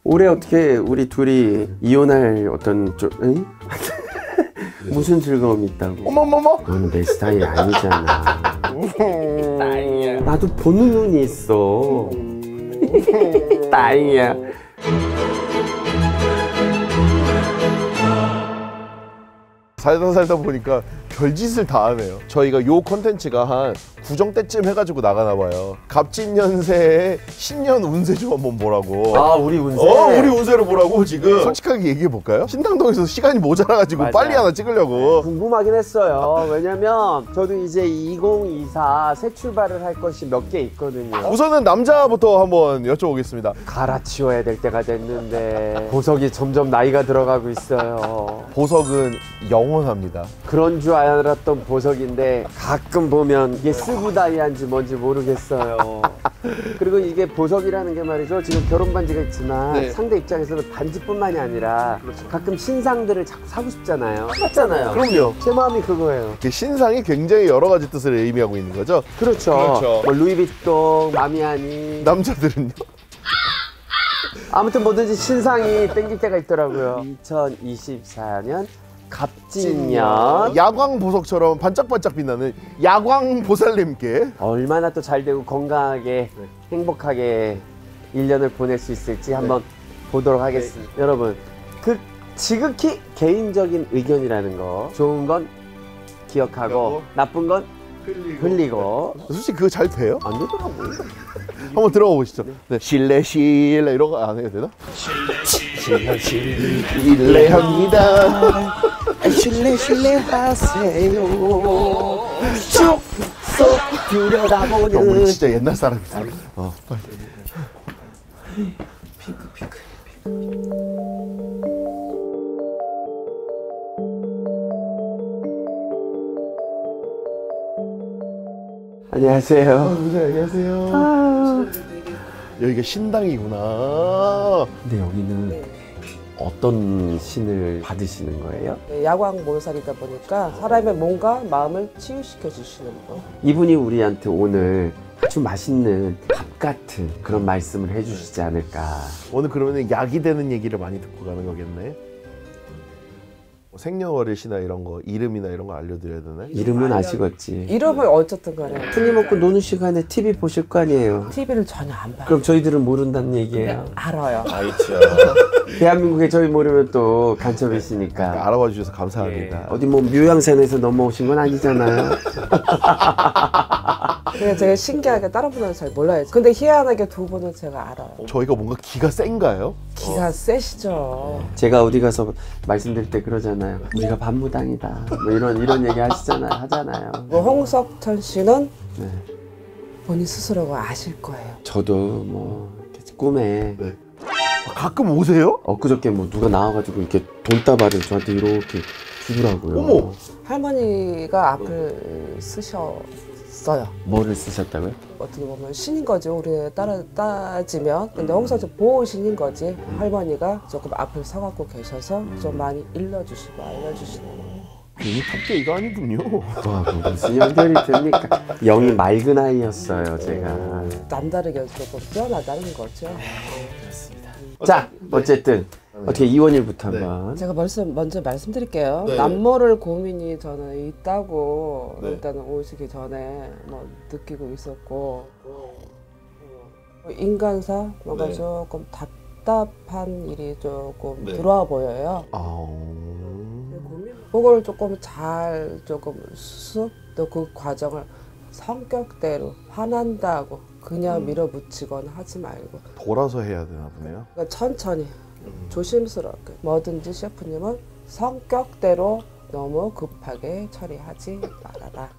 올해 어떻게 우리 둘이 이혼할 어떤 응? 무슨 즐거움이 있다고? 어머머머. 너는 내 스타일이 아니잖아. 나도 보는 눈이 있어. 딸이야. 살다 보니까 별짓을 다 하네요. 저희가 요 컨텐츠가 한 구정 때쯤 해가지고 나가나봐요. 갑진년새의 신년 운세 좀 한번 보라고. 아, 우리 운세? 우리 운세를 보라고 지금. 솔직하게 얘기해볼까요? 신당동에서 시간이 모자라가지고 맞아. 빨리 하나 찍으려고. 궁금하긴 했어요. 왜냐면 저도 이제 2024 새 출발을 할 것이 몇 개 있거든요. 우선은 남자부터 한번 여쭤보겠습니다. 갈아치워야 될 때가 됐는데 보석이 점점 나이가 들어가고 있어요. 보석은 영원합니다. 그런 줄 알았던 보석인데 가끔 보면 이게 쓰구다이한지 뭔지 모르겠어요. 그리고 이게 보석이라는 게 말이죠, 지금 결혼 반지가 있지만 네. 상대 입장에서는 반지뿐만이 아니라 그렇죠. 가끔 신상들을 자꾸 사고 싶잖아요. 맞잖아요. 그럼요. 제 마음이 그거예요. 신상이 굉장히 여러 가지 뜻을 의미하고 있는 거죠. 그렇죠. 그렇죠. 뭐 루이비통, 마미아니. 남자들은요? 아무튼 뭐든지 신상이 땡길 때가 있더라고요. 2024년 갑진년 야광 보석처럼 반짝반짝 빛나는 야광 보살님께 얼마나 또 잘 되고 건강하게 네. 행복하게 1년을 보낼 수 있을지 한번 보도록 하겠습니다. 네. 여러분, 그 지극히 개인적인 의견이라는 거, 좋은 건 기억하고 나쁜 건 흘리고. 솔직히 그거 잘 돼요? 안 되더라고요. 한번 들어가 보시죠. 네. 실례 이런 거 안 해도 되나? 실례합니다. 실례 하세요. 쑥쑥 들여다보는. 우리 진짜 옛날 사람이다. 빨리. 핑크. 안녕하세요. 네, 안녕하세요. 여기가 신당이구나. 근데 여기는 어떤 신을 받으시는 거예요? 야광 보살이다 보니까 사람의 몸과 마음을 치유시켜 주시는 분. 이분이 우리한테 오늘 아주 맛있는 밥 같은 그런 말씀을 해주시지 않을까. 오늘 그러면 약이 되는 얘기를 많이 듣고 가는 거겠네. 생년월일이나 이런 거, 이름이나 이런 거 알려드려야 되나요? 이름은 아시겠지. 이름을 어쨌든 간에 술이 먹고 노는 시간에 TV 보실 거 아니에요. TV를 전혀 안 봐요. 그럼 저희들은 모른다는 얘기예요. 알아요. 알죠. 대한민국에 저희 모르면 또 간첩이시니까. 알아봐 주셔서 감사합니다. 네. 어디 뭐 묘양산에서 넘어오신 건 아니잖아요. 그냥 제가 신기하게 다른 분들은 잘 몰라요. 근데 희한하게 두 분은 제가 알아요. 저희가 뭔가 기가 센가요? 기가 세시죠. 제가 어디 가서 말씀드릴 때 그러잖아요. 우리가 반무당이다. 뭐 이런 얘기 하잖아요. 뭐 홍석천 씨는 네. 본인 스스로가 아실 거예요. 저도 뭐 꿈에 네. 가끔 오세요? 엊그저께 뭐 누가 나와가지고 이렇게 돈다발을 저한테 이렇게 주더라고요. 어머! 할머니가 앞을 쓰셨어요. 뭐를 쓰셨다고요? 어떻게 보면 신인 거죠. 우리 따지면. 근데 홍석천 보호신인 거지. 할머니가 조금 앞을 서갖고 계셔서 좀 많이 일러주시고 알려주시는 거예요. 이 탑게 이거 아니군요. 와, 뭐 무슨 연결이 됩니까? 영이 맑은 아이였어요, 제가. 남다르게 조금 뛰어나다는 거죠. 그렇습니다. 자, 어쨌든 어떻게 이원일부터 네. 한번. 제가 먼저 말씀드릴게요. 네. 남모를 고민이 저는 있다고 네. 일단은 오시기 전에 뭐 느끼고 있었고, 인간사 뭔가 네. 조금 답답한 일이 조금 네. 들어와 보여요. 그걸 조금 잘 수습 또 그 과정을 성격대로 화난다고 그냥 밀어붙이거나 하지 말고 돌아서 해야 되나 보네요. 그러니까 천천히 조심스럽게 뭐든지 셰프님은 성격대로 너무 급하게 처리하지 말아라.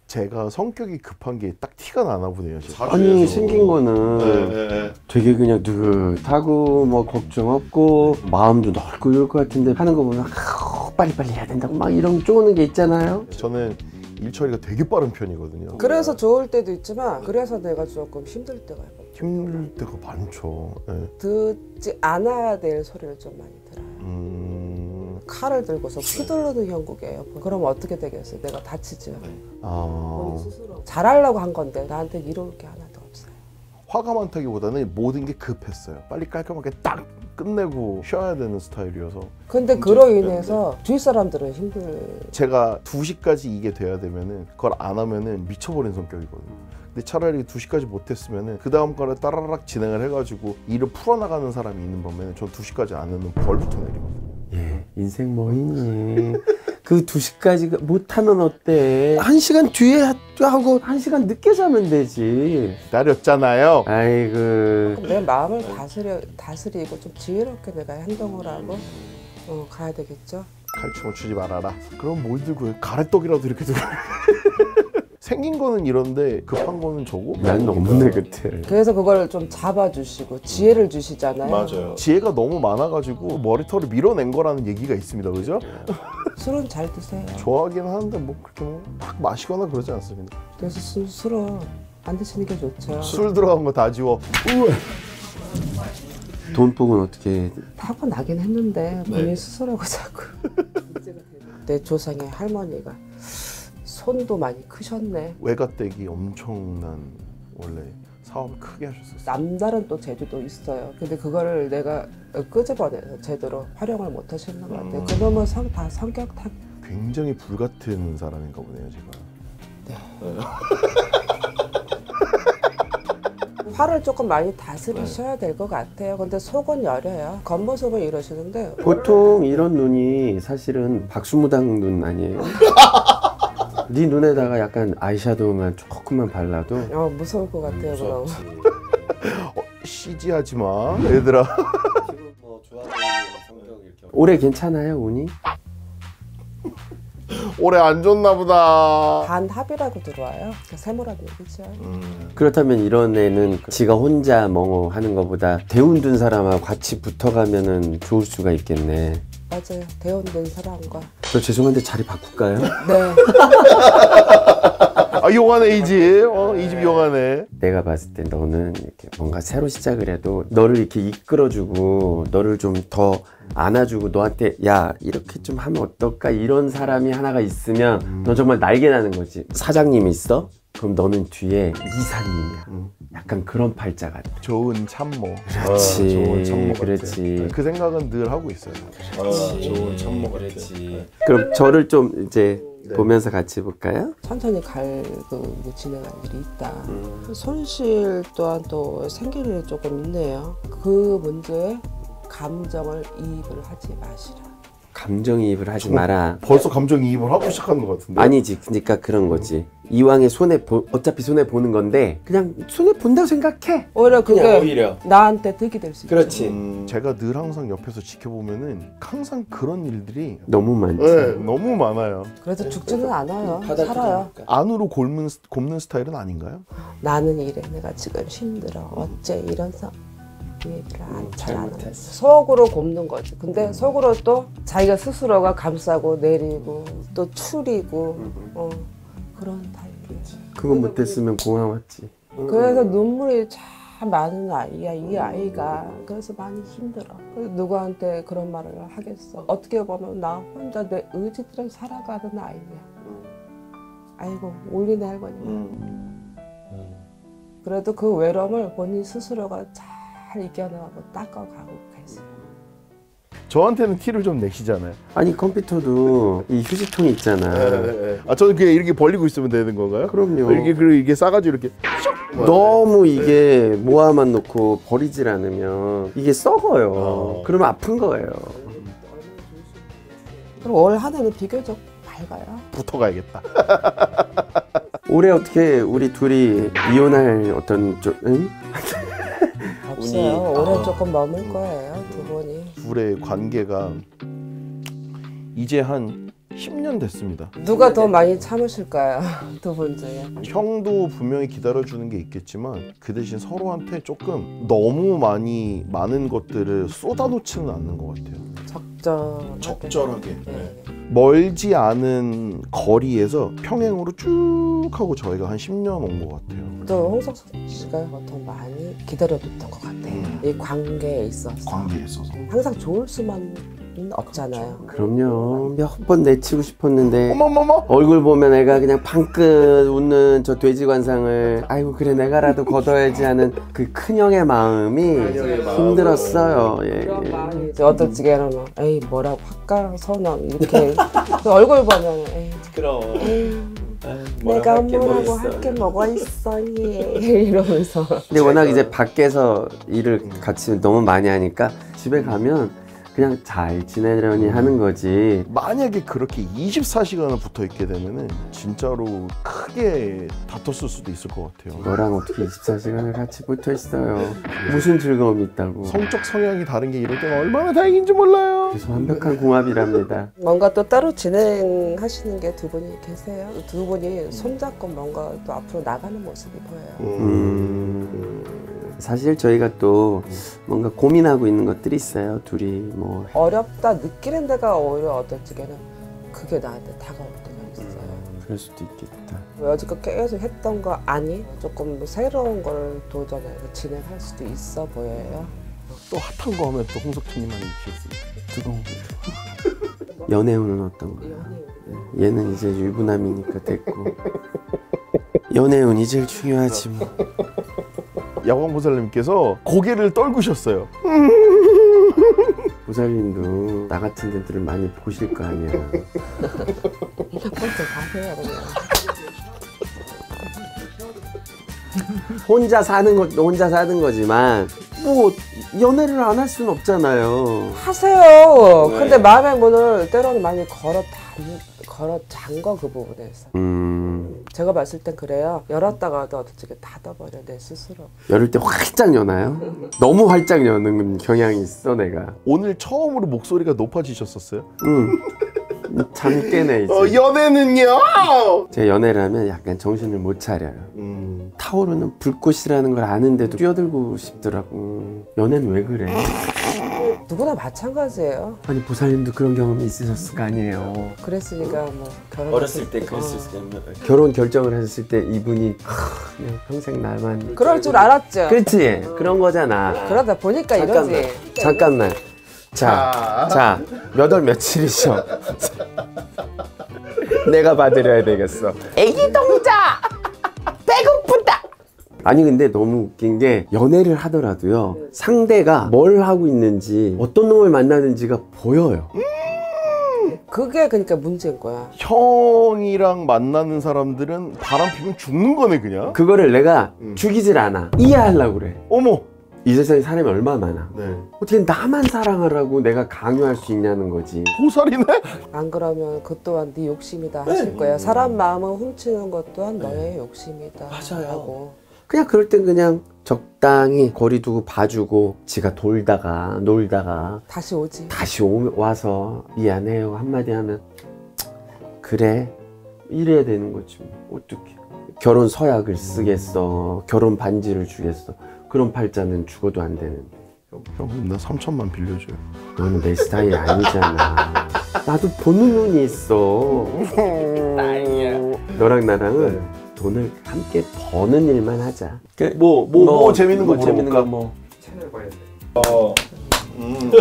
제가 성격이 급한 게 딱 티가 나나 보네요. 아니, 생긴 거는 되게 그냥 느긋하고 뭐 걱정 없고 마음도 넓고 이럴 것 같은데 하는 거 보면 빨리빨리 해야 된다고 막 이런 쪼는 게 있잖아요. 저는 일 처리가 되게 빠른 편이거든요. 그래서 좋을 때도 있지만 그래서 내가 조금 힘들 때가 있고 힘들 때가 많죠. 네. 듣지 않아야 될 소리를 좀 많이 들어요. 칼을 들고서 휘두르는 형국이에요. 그럼 어떻게 되겠어요? 내가 다치죠. 본인 스스로 잘하려고 한 건데 나한테 이로울 게 하나도 없어요. 화가 많다기보다는 모든 게 급했어요. 빨리 깔끔하게 딱 끝내고 쉬어야 되는 스타일이어서 근데 그로 인해서 주위 사람들은 힘들. 제가 2시까지 이게 돼야 되면은 그걸 안 하면은 미쳐버린 성격이거든요. 근데 차라리 2시까지 못했으면은 그 다음 거를 따라락 진행을 해가지고 일을 풀어나가는 사람이 있는 반면에 전 2시까지 안 하면 벌부터 내리거든요. 예, 인생 뭐 있니? 그 2시까지 못하면 어때? 1시간 뒤에 하고 1시간 늦게 자면 되지. 기다렸잖아요. 아이고. 내 마음을 다스리고 좀 지혜롭게 내가 행동을 하고 가야 되겠죠. 칼춤을 추지 말아라. 그럼 뭘 들고 해? 가래떡이라도 이렇게 들고 생긴 거는 이런데 급한 거는 저거? 난 너무내 그때. 그래서 그걸 좀 잡아주시고 지혜를 주시잖아요. 지혜가 너무 많아가지고 머리털을 밀어낸 거라는 얘기가 있습니다. 그죠? 술은 잘 드세요. 좋아하긴 하는데 뭐 그렇게 막 마시거나 그러지 않습니다. 그래서 술은 안 드시는 게 좋죠. 술 들어간 거 다 지워. 돈복은 어떻게? 타고 나긴 했는데 본인 스스로가 자꾸. 내 조상의 할머니가 손도 많이 크셨네. 외가댁이 엄청난 원래 사업을 크게 하셨었어요. 남다른 또 재주도 있어요. 근데 그거를 내가 끄집어내서 제대로 활용을 못 하시는 것 같아요. 그놈은 다 성격 탓. 굉장히 불같은 사람인가 보네요, 제가. 화를 조금 많이 다스리셔야 될 것 같아요. 근데 속은 여려요. 겉모습은 이러시는데 보통 이런 눈이 사실은 박수무당 눈 아니에요? 네 눈에다가 약간 아이섀도우만 조금만 발라도 무서울 것 같아요. 그럼. CG하지 마, 얘들아. 올해 괜찮아요, 운이? 올해 안 좋나 보다. 반합이라고 들어와요. 세모라는 얘기죠. 그렇다면 이런 애는 지가 혼자 뭐 하는 것보다 대운 둔 사람하고 같이 붙어가면은 좋을 수가 있겠네. 맞아요. 대원된 사람과. 저 죄송한데 자리 바꿀까요? 네. 아, 용하네, 이 집. 이 집 용하네. 내가 봤을 때 너는 이렇게 뭔가 새로 시작을 해도 너를 이렇게 이끌어주고 너를 좀 더 안아주고 너한테 야 이렇게 좀 하면 어떨까 이런 사람이 하나가 있으면 너 정말 날개 나는 거지. 사장님이 있어? 그럼 너는 뒤에 이사님이야. 약간 그런 팔자 같아. 좋은 참모. 그렇지. 좋은 참모 같아. 그렇지. 그 생각은 늘 하고 있어요. 좋은 참모 그렇지. 그럼 저를 좀 이제 보면서 같이 볼까요? 천천히 진행할 일이 있다. 손실 또한 또 생길 일이 조금 있네요. 그 문제에 감정을 이입을 하지 마시라. 감정이입을 하지 마라. 벌써 감정이입을 하고 시작하는 것 같은데. 아니지. 그러니까 그런 거지. 이왕에 어차피 손해 보는 건데 그냥 손해 본다고 생각해. 오히려 그게 오히려. 나한테 득이 될 수 있죠. 그렇지. 제가 늘 항상 옆에서 지켜보면은 항상 그런 일들이 너무 많지. 너무 많아요. 그래서 죽지는 않아요. 살아요. 안으로 곪는 스타일은 아닌가요? 나는 이래. 내가 지금 힘들어. 어째 이런서 이 얘기를 잘 안 하고 속으로 굽는 거지. 근데 속으로 또 자기가 스스로가 감싸고 내리고 또 추리고 그런 타입이에요. 그거 못했으면 공항 왔지. 그래서 눈물이 참 많은 아이야, 이 아이가. 그래서 많이 힘들어. 그래서 누구한테 그런 말을 하겠어. 어떻게 보면 나 혼자 내 의지대로 살아가는 아이야. 아이고, 울리네 할머니가. 그래도 그 외로움을 본인 스스로가 잘 이겨나가고 닦아가고 계세요. 저한테는 티를 좀 내시잖아요. 아니 컴퓨터도 이 휴지통이 있잖아. 아, 저는 그냥 이렇게 벌리고 있으면 되는 건가요? 그럼요. 이게 싸가지고 이렇게 너무 이게 모아만 놓고 버리질 않으면 이게 썩어요. 그러면 아픈 거예요. 그럼 올 한 해는 비교적 밝아요. 붙어가야겠다. 올해 어떻게 우리 둘이 이혼할 어떤 응? 없어요. 올해 조금 머물 거예요, 두 분이. 둘의 관계가 이제 한 10년 됐습니다. 누가 더 많이 참으실까요? 두 분 중에. 형도 분명히 기다려주는 게 있겠지만 그 대신 서로한테 조금 너무 많은 것들을 쏟아놓지는 않는 것 같아요. 적절하게. 멀지 않은 거리에서 평행으로 쭉 하고 저희가 한 10년 온 것 같아요. 또 홍석천 씨가 더 많이 기다려줬던 것 같아요. 이 관계에 있어서. 관계에 있어서. 항상 좋을 수만 일은 없잖아요. 그럼요. 몇 번 내치고 싶었는데 어머머머. 얼굴 보면 애가 그냥 방긋 웃는 저 돼지 관상을 아이고 그래 내가라도 걷어야지 하는 그 큰형의 마음이 힘들었어요. 예, 그런 예. 마음이 이제 어떤 찌개는 막 에이 뭐라고 할까 선언 이렇게 그 얼굴 보면 에이 그럼 내가 뭐라고 할 게 뭐가 있어 이러면서. 근데 워낙 이제 밖에서 일을 같이 너무 많이 하니까 집에 가면 그냥 잘 지내려니 하는 거지. 만약에 그렇게 24시간을 붙어 있게 되면은 진짜로 크게 다퉜을 수도 있을 것 같아요. 너랑 어떻게 24시간을 같이 붙어 있어요? 무슨 즐거움이 있다고? 성적 성향이 다른 게 이럴 때는 얼마나 다행인지 몰라요. 그래서 완벽한 궁합이랍니다. 뭔가 또 따로 진행하시는 게 두 분이 계세요. 두 분이 손잡고 뭔가 또 앞으로 나가는 모습이 보여요. 사실 저희가 또 뭔가 고민하고 있는 것들이 있어요. 둘이 뭐 어렵다 느끼는 데가 오히려 어떤 찌개는 그게 나한테 다가올 때가 있어요. 그럴 수도 있겠다. 여지껏 계속 했던 거 아니? 조금 새로운 걸 도전해서 진행할 수도 있어 보여요. 또 핫한 거 하면 또 홍석천님만 있을 수 있어요. 뜨거운 거. 연애운은 어떤 거야? 얘는 이제 유부남이니까 됐고 연애운이 제일 중요하지 뭐. 야광보살님께서 고개를 떨구셨어요. 보살님도 나 같은 데들을 많이 보실 거 아니야. 이런 것도 가세요 그냥. 혼자 사는 것도 혼자 사는 거지만 뭐 연애를 안 할 수는 없잖아요. 하세요. 네. 근데 마음의 문을 때로는 많이 걸어 잠궈 그 부분에서. 제가 봤을 땐 그래요. 열었다가도 어떻게 닫아버려 내 스스로. 열을 때 활짝 여나요? 너무 활짝 여는 경향이 있어 내가. 오늘 처음으로 목소리가 높아지셨었어요? 잠 깨네 이제. 연애는요? 제가 연애를 하면 약간 정신을 못 차려요. 타오르는 불꽃이라는 걸 아는데도 뛰어들고 싶더라고. 연애는 왜 그래? 누구나 마찬가지예요. 아니 보살님도 그런 경험이 있으셨을 거 아니에요. 그랬으니까 뭐 결혼 어렸을 때 그랬을 때 결혼 결정을 하셨을 때 이분이 그냥 평생 나만 그럴 줄 알았죠. 그렇지 그런 거잖아. 그러다 보니까 잠깐만 이러지. 잠깐만 자 몇 월 며칠이셔. 내가 봐드려야 되겠어. 애기 동자 배고프다. 아니 근데 너무 웃긴 게 연애를 하더라도요 상대가 뭘 하고 있는지 어떤 놈을 만나는지가 보여요. 그게 그러니까 문제인 거야. 형이랑 만나는 사람들은 바람 피면 죽는 거네 그냥. 그거를 내가 죽이질 않아. 이해하려고 그래. 어머. 이 세상에 사람이 얼마나 많아. 네. 어떻게 나만 사랑하라고 내가 강요할 수 있냐는 거지. 보살이네? 안 그러면 그 또한 네 욕심이다 하실 거예요. 사람 마음을 훔치는 것 또한 너의 욕심이다 맞아요. 하고. 그냥 그럴 땐 그냥 적당히 거리 두고 봐주고 지가 돌다가 놀다가 다시 오지. 다시 와서 미안해요 한마디 하면 그래 이래야 되는 거지 뭐. 어떡해. 결혼 서약을 쓰겠어. 결혼 반지를 주겠어. 그런 팔자는 죽어도 안 되는데. 형, 나 3천만 빌려줘요. 너는 내 스타일이 아니잖아. 나도 보는 눈이 있어. 너랑 나랑은 돈을 함께 버는 일만 하자. 뭐 재밌는 거 재밌는 물어볼까? 거 뭐.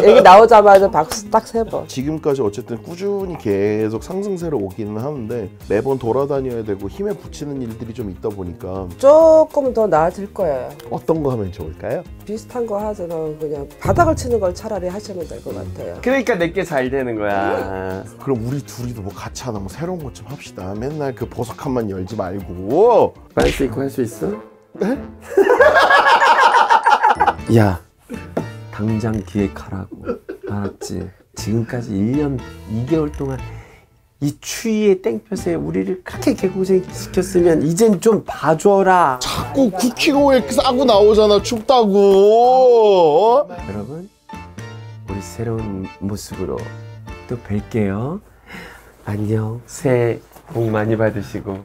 얘기 나오자마자 박수 딱 3번. 지금까지 어쨌든 꾸준히 계속 상승세로 오기는 하는데 매번 돌아다녀야 되고 힘에 부치는 일들이 좀 있다 보니까 조금 더 나아질 거예요. 어떤 거 하면 좋을까요? 비슷한 거 하지만 그냥 바닥을 치는 걸 차라리 하시면 될 것 같아요. 그러니까 내게 잘 되는 거야. 그럼 우리 둘이도 뭐 같이 하나 뭐 새로운 것 좀 합시다. 맨날 그 보석함만 열지 말고. 할 수 있고 할 수 있어? 네? 야, 당장 기획하라고. 알았지? 지금까지 1년 2개월 동안 이 추위의 땡볕에 우리를 그렇게 개고생시켰으면 이젠 좀 봐줘라. 자꾸 쿠킹오일 싸고 나오잖아. 춥다고. 여러분, 우리 새로운 모습으로 또 뵐게요. 안녕. 새해 복 많이 받으시고.